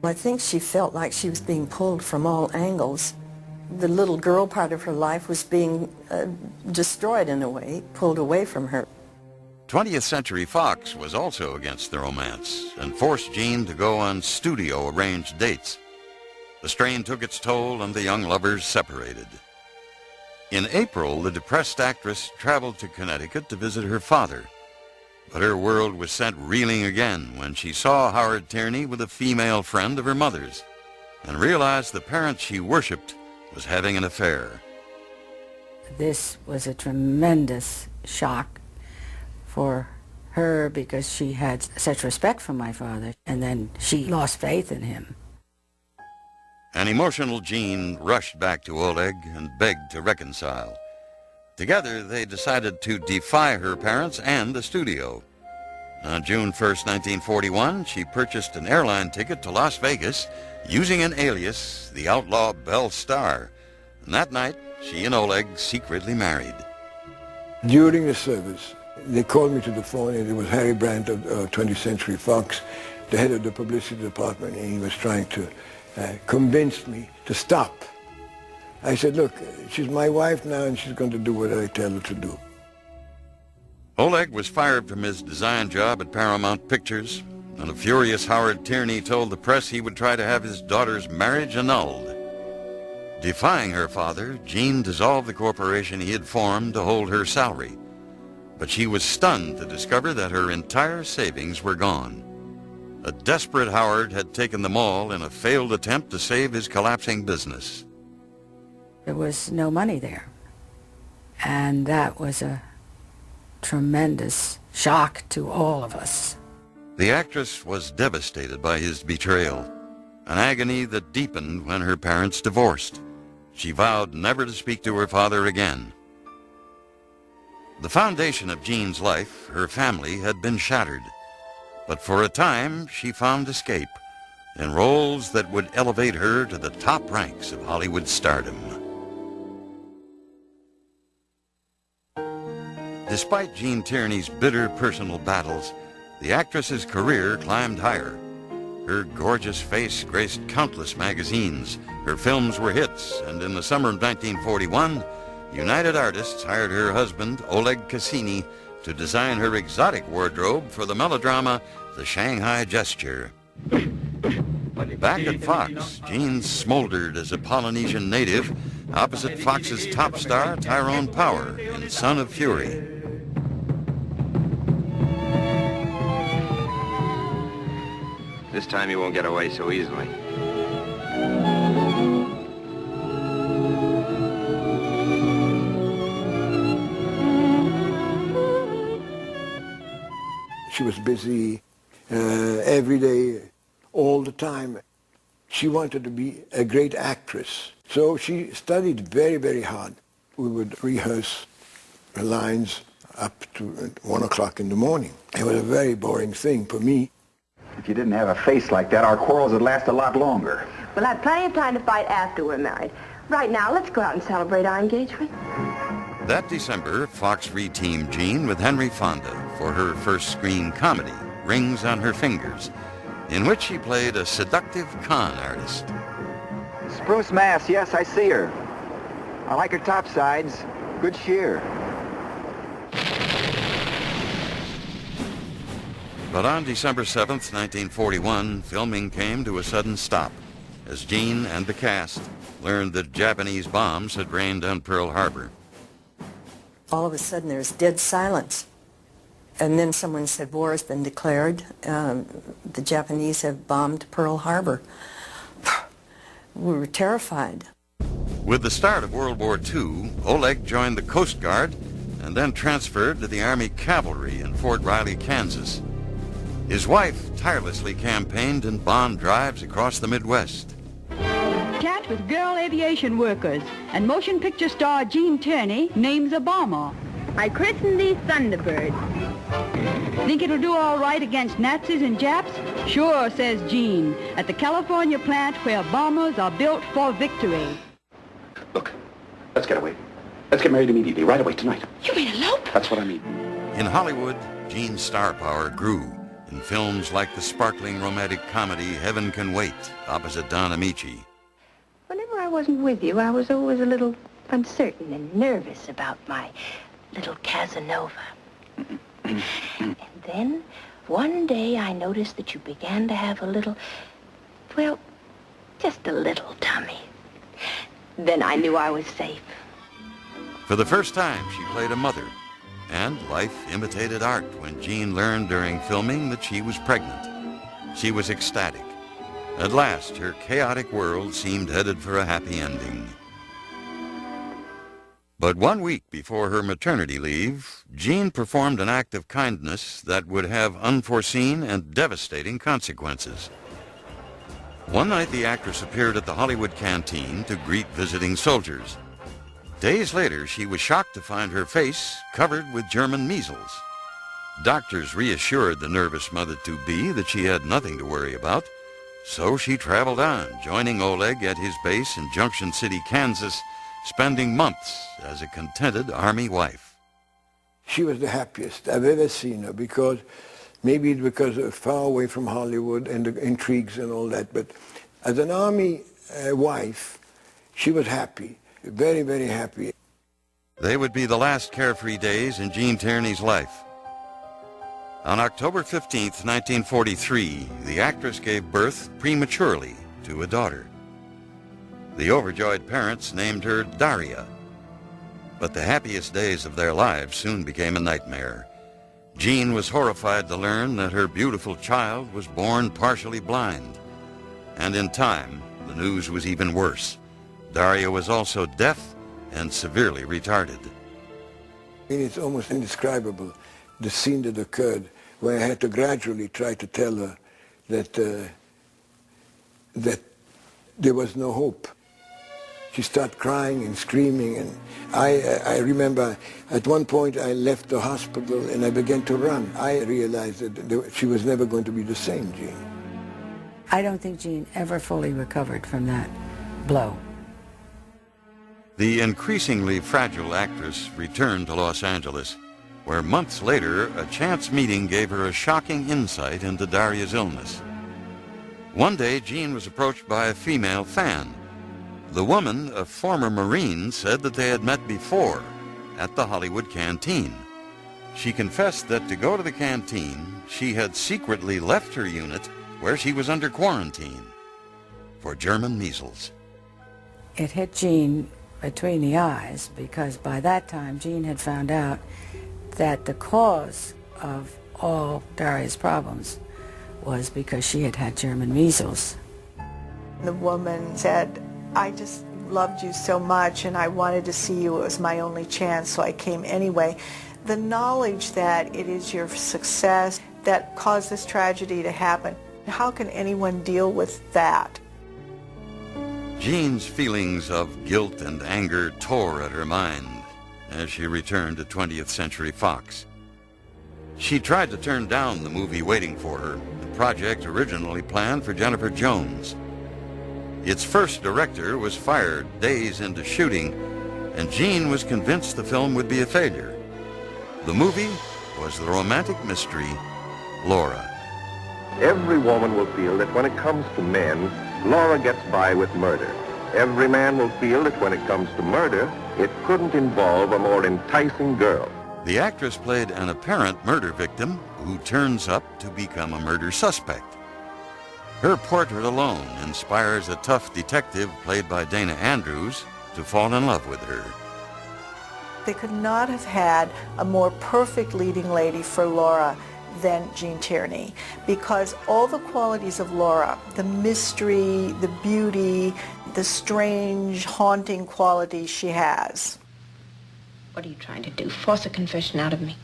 I think she felt like she was being pulled from all angles. The little girl part of her life was being destroyed in a way, pulled away from her. 20th Century Fox was also against the romance and forced Jean to go on studio-arranged dates. The strain took its toll and the young lovers separated. In April, the depressed actress traveled to Connecticut to visit her father. But her world was sent reeling again when she saw Howard Tierney with a female friend of her mother's and realized the parent she worshipped was having an affair. This was a tremendous shock for her because she had such respect for my father, and then she lost faith in him. An emotional Jean rushed back to Oleg and begged to reconcile. Together, they decided to defy her parents and the studio. On June 1st, 1941, she purchased an airline ticket to Las Vegas using an alias, the outlaw Belle Starr. And that night, she and Oleg secretly married. During the service, they called me to the phone, and it was Harry Brandt of 20th Century Fox, the head of the publicity department, and he was trying to convince me to stop. I said, look, she's my wife now, and she's going to do what I tell her to do. Oleg was fired from his design job at Paramount Pictures, and a furious Howard Tierney told the press he would try to have his daughter's marriage annulled. Defying her father, Jean dissolved the corporation he had formed to hold her salary. But she was stunned to discover that her entire savings were gone. A desperate Howard had taken them all in a failed attempt to save his collapsing business. There was no money there, and that was a tremendous shock to all of us. The actress was devastated by his betrayal, an agony that deepened when her parents divorced. She vowed never to speak to her father again. The foundation of Jean's life, her family, had been shattered. But for a time, she found escape in roles that would elevate her to the top ranks of Hollywood stardom. Despite Jean Tierney's bitter personal battles, the actress's career climbed higher. Her gorgeous face graced countless magazines. Her films were hits, and in the summer of 1941, United Artists hired her husband, Oleg Cassini, to design her exotic wardrobe for the melodrama The Shanghai Gesture. Back at Fox, Jean smoldered as a Polynesian native opposite Fox's top star, Tyrone Power, in Son of Fury. This time you won't get away so easily. She was busy every day, all the time. She wanted to be a great actress. So she studied very, very hard. We would rehearse her lines up to 1 o'clock in the morning. It was a very boring thing for me. If you didn't have a face like that, our quarrels would last a lot longer. We'll have plenty of time to fight after we're married. Right now, let's go out and celebrate our engagement. That December, Fox reteamed Jean with Henry Fonda for her first screen comedy, Rings on Her Fingers, in which she played a seductive con artist. Spruce Mass, yes, I see her. I like her topsides. Good sheer. But on December 7th, 1941, filming came to a sudden stop as Jean and the cast learned that Japanese bombs had rained on Pearl Harbor. All of a sudden there's dead silence. And then someone said war has been declared. The Japanese have bombed Pearl Harbor. We were terrified. With the start of World War II, Oleg joined the Coast Guard and then transferred to the Army Cavalry in Fort Riley, Kansas. His wife tirelessly campaigned in bond drives across the Midwest. Cat with girl aviation workers, and motion picture star Jean Tierney names a bomber. I christen these Thunderbirds. Think it'll do all right against Nazis and Japs? Sure, says Jean, at the California plant where bombers are built for victory. Look, let's get away. Let's get married immediately, right away, tonight. You mean elope? That's what I mean. In Hollywood, Jean's star power grew, in films like the sparkling romantic comedy Heaven Can Wait, opposite Don Amici. Whenever I wasn't with you, I was always a little uncertain and nervous about my little Casanova. And then, one day I noticed that you began to have a little, well, just a little tummy. Then I knew I was safe. For the first time, she played a mother, and life imitated art when Jean learned during filming that she was pregnant. She was ecstatic. At last, her chaotic world seemed headed for a happy ending. But 1 week before her maternity leave, Jean performed an act of kindness that would have unforeseen and devastating consequences. One night, the actress appeared at the Hollywood canteen to greet visiting soldiers. Days later, she was shocked to find her face covered with German measles. Doctors reassured the nervous mother-to-be that she had nothing to worry about, so she traveled on, joining Oleg at his base in Junction City, Kansas, spending months as a contented Army wife. She was the happiest I've ever seen her, because maybe it's because of far away from Hollywood and the intrigues and all that, but as an Army wife, she was happy, very, very happy. They would be the last carefree days in Jean Tierney's life. On October 15th, 1943, the actress gave birth prematurely to a daughter. The overjoyed parents named her Daria. But the happiest days of their lives soon became a nightmare. Jean was horrified to learn that her beautiful child was born partially blind. And in time, the news was even worse. Daria was also deaf and severely retarded. It's almost indescribable, the scene that occurred, where I had to gradually try to tell her that there was no hope. She started crying and screaming, and I remember at one point I left the hospital and I began to run. I realized that she was never going to be the same Jean. I don't think Jean ever fully recovered from that blow. The increasingly fragile actress returned to Los Angeles, where months later a chance meeting gave her a shocking insight into Daria's illness. One day, Jean was approached by a female fan. The woman, a former Marine, said that they had met before at the Hollywood canteen. She confessed that to go to the canteen, she had secretly left her unit where she was under quarantine for German measles. It hit Jean between the eyes, because by that time Jean had found out that the cause of all Daria's problems was because she had had German measles. The woman said, "I just loved you so much and I wanted to see you. It was my only chance, so I came anyway." The knowledge that it is your success that caused this tragedy to happen, how can anyone deal with that? Jean's feelings of guilt and anger tore at her mind as she returned to 20th Century Fox. She tried to turn down the movie waiting for her, the project originally planned for Jennifer Jones. Its first director was fired days into shooting, and Jean was convinced the film would be a failure. The movie was the romantic mystery, Laura. Every woman will feel that when it comes to men, Laura gets by with murder. Every man will feel that when it comes to murder, it couldn't involve a more enticing girl. The actress played an apparent murder victim who turns up to become a murder suspect. Her portrait alone inspires a tough detective played by Dana Andrews to fall in love with her. They could not have had a more perfect leading lady for Laura than Jean Tierney, because all the qualities of Laura, the mystery, the beauty, the strange, haunting qualities she has. What are you trying to do? Force a confession out of me?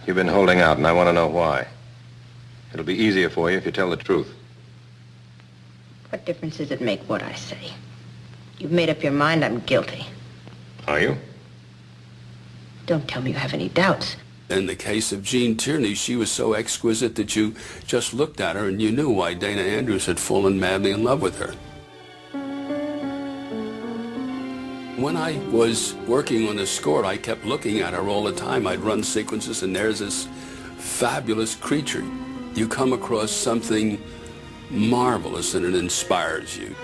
You've been holding out, and I want to know why. It'll be easier for you if you tell the truth. What difference does it make what I say? You've made up your mind I'm guilty. Are you? Don't tell me you have any doubts. In the case of Jean Tierney, she was so exquisite that you just looked at her and you knew why Dana Andrews had fallen madly in love with her. When I was working on the score, I kept looking at her all the time. I'd run sequences and there's this fabulous creature. you come across something marvelous and it inspires you.